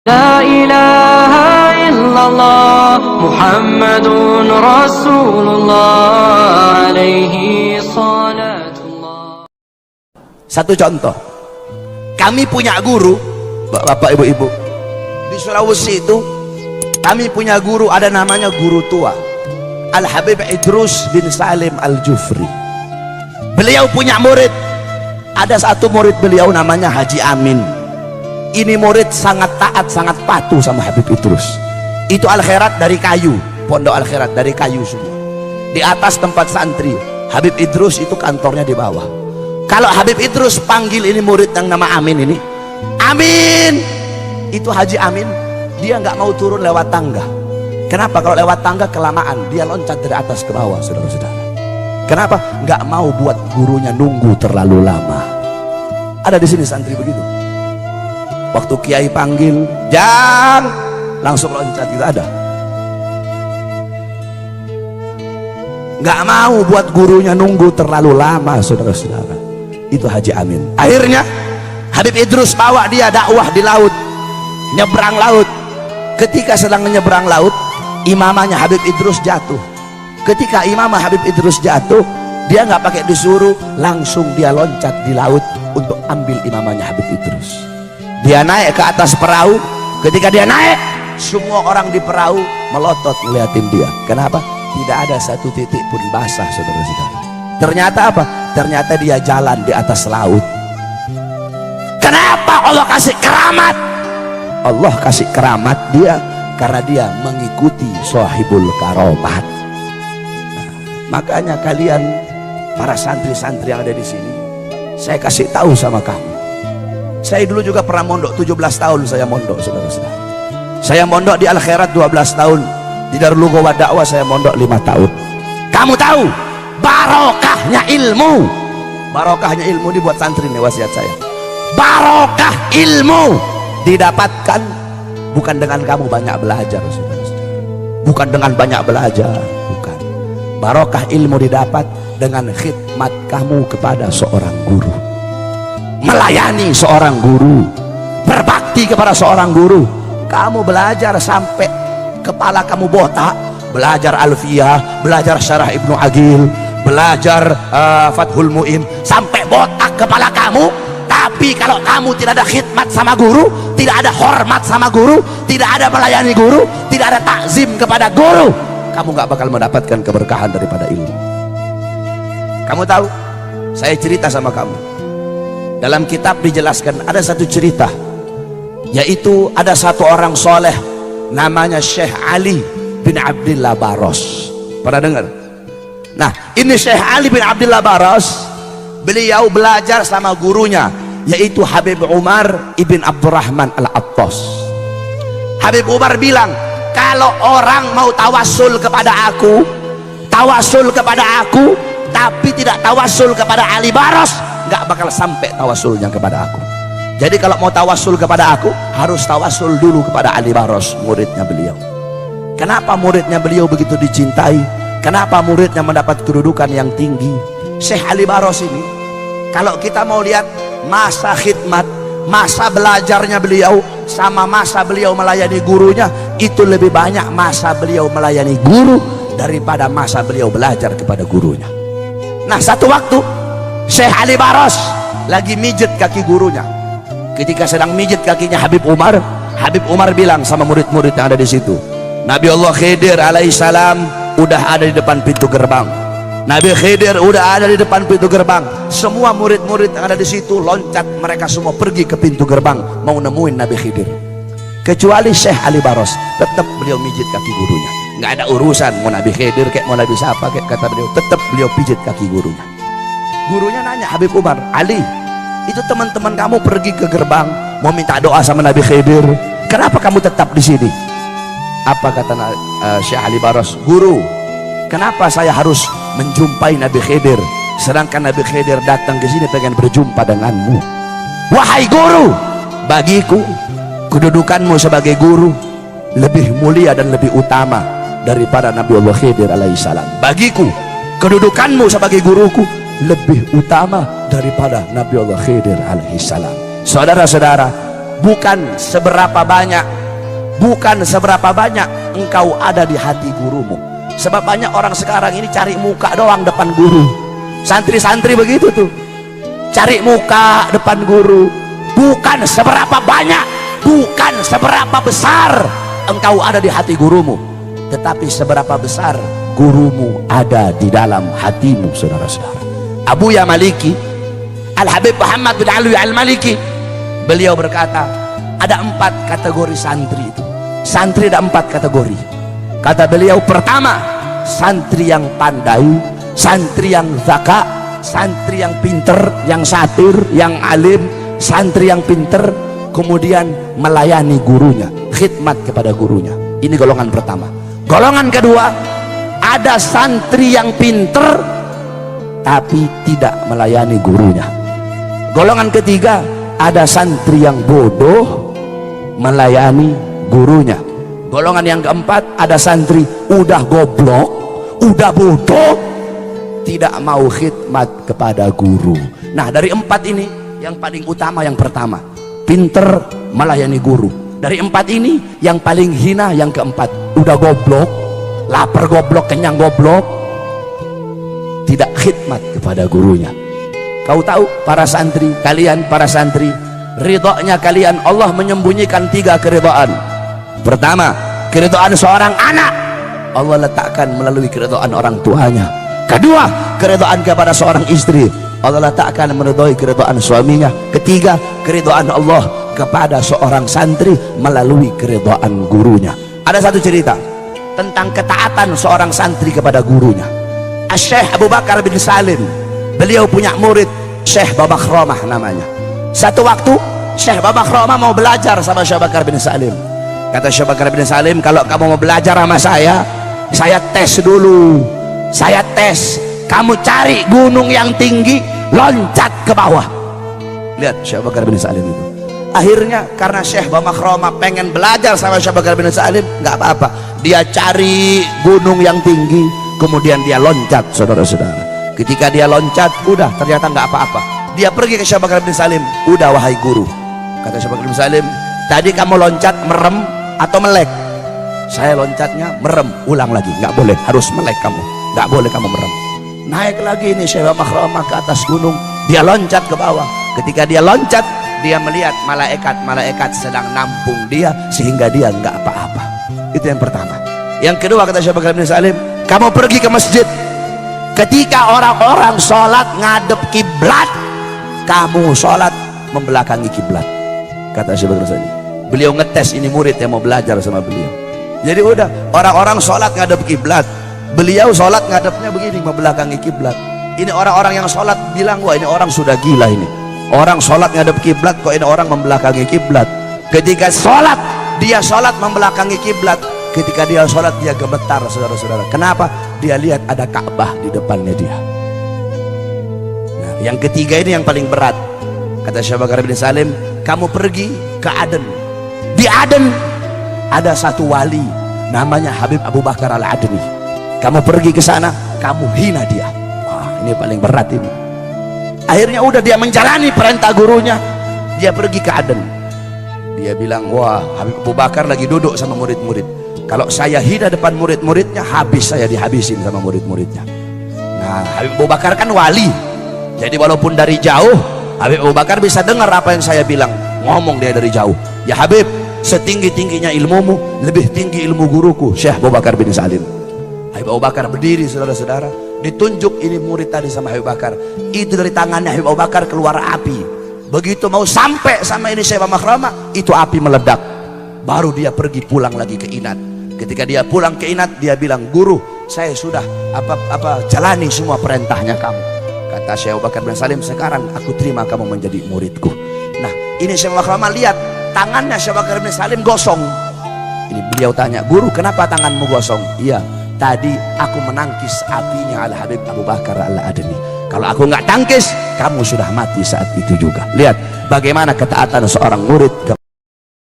La ilaha illallah Muhammadun Rasulullah alaihi salatullah. Satu contoh, kami punya guru, bapak ibu-ibu, di Sulawesi itu kami punya guru, ada namanya guru tua Al-Habib Idrus bin Salim Al-Jufri. Beliau punya murid, ada satu murid beliau namanya Haji Amin. Ini murid sangat taat, sangat patuh sama Habib Idrus. Itu Al-Khairat dari kayu, pondok Al-Khairat dari kayu semua. Di atas tempat santri, Habib Idrus itu kantornya di bawah. Kalau Habib Idrus panggil ini murid yang nama Amin ini, Amin, itu Haji Amin, dia nggak mau turun lewat tangga. Kenapa? Kalau lewat tangga kelamaan, dia loncat dari atas ke bawah, saudara-saudara. Kenapa? Nggak mau buat gurunya nunggu terlalu lama. Ada di sini santri begitu. Waktu kiai panggil, Jang, langsung loncat, gitu ada. Nggak mau buat gurunya nunggu terlalu lama, saudara-saudara. Itu Haji Amin. Akhirnya Habib Idrus bawa dia dakwah di laut, nyebrang laut. Ketika sedang menyeberang laut, imamahnya Habib Idrus jatuh. Ketika imamah Habib Idrus jatuh, dia nggak pakai disuruh, langsung dia loncat di laut untuk ambil imamahnya Habib Idrus. Dia naik ke atas perahu. Ketika dia naik, semua orang di perahu melotot ngeliatin dia. Kenapa? Tidak ada satu titik pun basah, saudara-saudara. Ternyata apa? Ternyata dia jalan di atas laut. Kenapa Allah kasih keramat? Allah kasih keramat dia karena dia mengikuti sahibul karomat. Makanya kalian para santri-santri yang ada di sini, saya kasih tahu sama kamu. Saya dulu juga pernah mondok, 17 tahun saya mondok, saudara-saudara. Saya mondok di Al-Khairat 12 tahun. Di Darul Ghawa Dakwah saya mondok 5 tahun. Kamu tahu barokahnya ilmu? Barokahnya ilmu dibuat santri nih wasiat saya. Barokah ilmu didapatkan bukan dengan kamu banyak belajar, saudara-saudara. Bukan dengan banyak belajar, bukan. Barokah ilmu didapat dengan khidmat kamu kepada seorang guru, melayani seorang guru, berbakti kepada seorang guru. Kamu belajar sampai kepala kamu botak, belajar Alfiyah, belajar Syarah Ibnu Agil, belajar Fathul Mu'in, sampai botak kepala kamu. Tapi kalau kamu tidak ada khidmat sama guru, tidak ada hormat sama guru, tidak ada melayani guru, tidak ada takzim kepada guru, kamu nggak bakal mendapatkan keberkahan daripada ilmu. Kamu tahu, saya cerita sama kamu, dalam kitab dijelaskan ada satu cerita, yaitu ada satu orang soleh namanya Syekh Ali bin Abdillah Baros. Pernah dengar? Nah, ini Syekh Ali bin Abdillah Baros, beliau belajar sama gurunya, yaitu Habib Umar ibn Abdurrahman Al-Attas. Habib Umar bilang, kalau orang mau tawasul kepada aku, tapi tidak tawasul kepada Ali Baros, nggak bakal sampai tawasulnya kepada aku. Jadi kalau mau tawasul kepada aku, harus tawasul dulu kepada Ali Baros, muridnya beliau. Kenapa muridnya beliau begitu dicintai? Kenapa muridnya mendapat kedudukan yang tinggi? Syekh Ali Baros ini, kalau kita mau lihat masa khidmat, masa belajarnya beliau sama masa beliau melayani gurunya, itu lebih banyak masa beliau melayani guru daripada masa beliau belajar kepada gurunya. Nah, satu waktu Syekh Ali Baros lagi mijet kaki gurunya. Ketika sedang mijet kakinya Habib Umar bilang sama murid-murid yang ada di situ, Nabi Allah Khidir alaihissalam udah ada di depan pintu gerbang. Nabi Khidir udah ada di depan pintu gerbang. Semua murid-murid yang ada di situ loncat, mereka semua pergi ke pintu gerbang mau nemuin Nabi Khidir. Kecuali Syekh Ali Baros, tetap beliau mijit kaki gurunya. Nggak ada urusan mau Nabi Khidir kayak mau Nabi siapa kayak, kata beliau, tetap beliau pijit kaki gurunya. Gurunya nanya Habib Umar, Ali, itu teman-teman kamu pergi ke gerbang mau minta doa sama Nabi Khidir, kenapa kamu tetap di sini? Apa kata Syekh Ali Baros? Guru, kenapa saya harus menjumpai Nabi Khidir sedangkan Nabi Khidir datang ke sini pengen berjumpa denganmu? Wahai guru, bagiku kedudukanmu sebagai guru lebih mulia dan lebih utama daripada Nabi Allah Khidir alaihissalam. Bagiku kedudukanmu sebagai guruku lebih utama daripada Nabi Allah Khidir alaihissalam. Saudara-saudara, bukan seberapa banyak bukan seberapa banyak engkau ada di hati gurumu. Sebab banyak orang sekarang ini cari muka doang depan guru. Santri-santri begitu tuh, cari muka depan guru, bukan seberapa banyak, bukan seberapa besar engkau ada di hati gurumu, tetapi seberapa besar gurumu ada di dalam hatimu, saudara-saudara. Abuya Maliki, Al-Habib Muhammad bin Alwi Al-Maliki, beliau berkata, ada 4 kategori santri itu. Santri ada 4 kategori. Kata beliau, pertama, santri yang pandai, santri yang zaka, santri yang pinter, yang satir, yang alim, santri yang pinter, kemudian melayani gurunya, khidmat kepada gurunya. Ini golongan pertama. Golongan kedua, ada santri yang pinter tapi tidak melayani gurunya. Golongan ketiga, ada santri yang bodoh melayani gurunya. Golongan yang keempat, ada santri udah goblok, udah bodoh, tidak mau khidmat kepada guru. Nah, dari 4 ini yang paling utama yang pertama, pinter melayani guru. Dari 4 ini yang paling hina yang keempat, udah goblok, lapar goblok, kenyang goblok, tidak khidmat kepada gurunya. Kau tahu para santri, kalian para santri, ridhonya kalian Allah menyembunyikan 3 keridhaan. Pertama, keridhaan seorang anak Allah letakkan melalui keridhaan orang tuanya. Kedua, keridhaan kepada seorang istri Allah letakkan meridhoi keridhaan suaminya. Ketiga, keridhaan Allah kepada seorang santri melalui keridhaan gurunya. Ada satu cerita tentang ketaatan seorang santri kepada gurunya. Syekh Abu Bakar bin Salim, beliau punya murid Syekh Babakhromah namanya. Satu waktu Syekh Babakhromah mau belajar sama Syekh Bakar bin Salim. Kata Syekh Bakar bin Salim, kalau kamu mau belajar sama saya tes dulu. Saya tes, kamu cari gunung yang tinggi, loncat ke bawah. Lihat Syekh Bakar bin Salim itu. Akhirnya karena Syekh Babakhromah pengen belajar sama Syekh Bakar bin Salim, nggak apa-apa, dia cari gunung yang tinggi, kemudian dia loncat, saudara-saudara. Ketika dia loncat, udah ternyata nggak apa-apa. Dia pergi ke Syekh Bakar bin Salim, udah wahai guru, kata Syekh Bakar bin Salim, tadi kamu loncat merem atau melek? Saya loncatnya merem. Ulang lagi, nggak boleh, harus melek kamu, nggak boleh kamu merem. Naik lagi nih Syekh Babakhromah ke atas gunung, dia loncat ke bawah. Ketika dia loncat, dia melihat malaikat sedang nampung dia sehingga dia nggak apa-apa. Itu yang pertama. Yang kedua, kata Syekh Bakar bin Salim, kamu pergi ke masjid, ketika orang-orang sholat ngadep kiblat, kamu sholat membelakangi kiblat. Kata Syekh Bakar bin Salim, beliau ngetes ini murid yang mau belajar sama beliau. Jadi udah, orang-orang sholat ngadep kiblat, beliau sholat ngadepnya begini, membelakangi kiblat. Ini orang-orang yang sholat bilang, wah ini orang sudah gila ini. Orang sholat ngadep kiblat, kok ini orang membelakangi kiblat. Ketika sholat, dia sholat membelakangi kiblat. Ketika dia sholat, dia gemetar, saudara-saudara. Kenapa? Dia lihat ada Ka'bah di depannya dia. Nah, yang ketiga ini yang paling berat. Kata Syekh Bakar bin Salim, kamu pergi ke Aden. Di Aden ada satu wali namanya Habib Abu Bakar Al-Adni. Kamu pergi ke sana, kamu hina dia. Wah, ini paling berat ini. Akhirnya udah dia menjalani perintah gurunya, dia pergi ke Aden. Dia bilang, wah Habib Abu Bakar lagi duduk sama murid-murid, kalau saya hina depan murid-muridnya, habis saya dihabisin sama murid-muridnya. Nah, Habib Abu Bakar kan wali, jadi walaupun dari jauh Habib Abu Bakar bisa dengar apa yang saya bilang. Ngomong dia dari jauh, ya Habib, setinggi-tingginya ilmumu, lebih tinggi ilmu guruku Syekh Abu Bakar bin Salim. Habib Abu Bakar berdiri, saudara-saudara, ditunjuk ini murid tadi sama Habib Bakar. Itu dari tangannya Habib Abu Bakar keluar api. Begitu mau sampai sama ini Syekh Babakhromah, itu api meledak. Baru dia pergi pulang lagi ke Inat. Ketika dia pulang ke Inat, dia bilang, guru, saya sudah jalani semua perintahnya kamu. Kata Syekh Abu Bakar bin Salim, sekarang aku terima kamu menjadi muridku. Nah, ini Syekh Babakhromah lihat tangannya Syekh Bakar bin Salim gosong. Ini beliau tanya, guru, kenapa tanganmu gosong? Iya, tadi aku menangkis apinya Al Habib Abu Bakar Al-Adni. Kalau aku nggak tangkis, kamu sudah mati saat itu juga. Lihat bagaimana ketaatan seorang murid kepada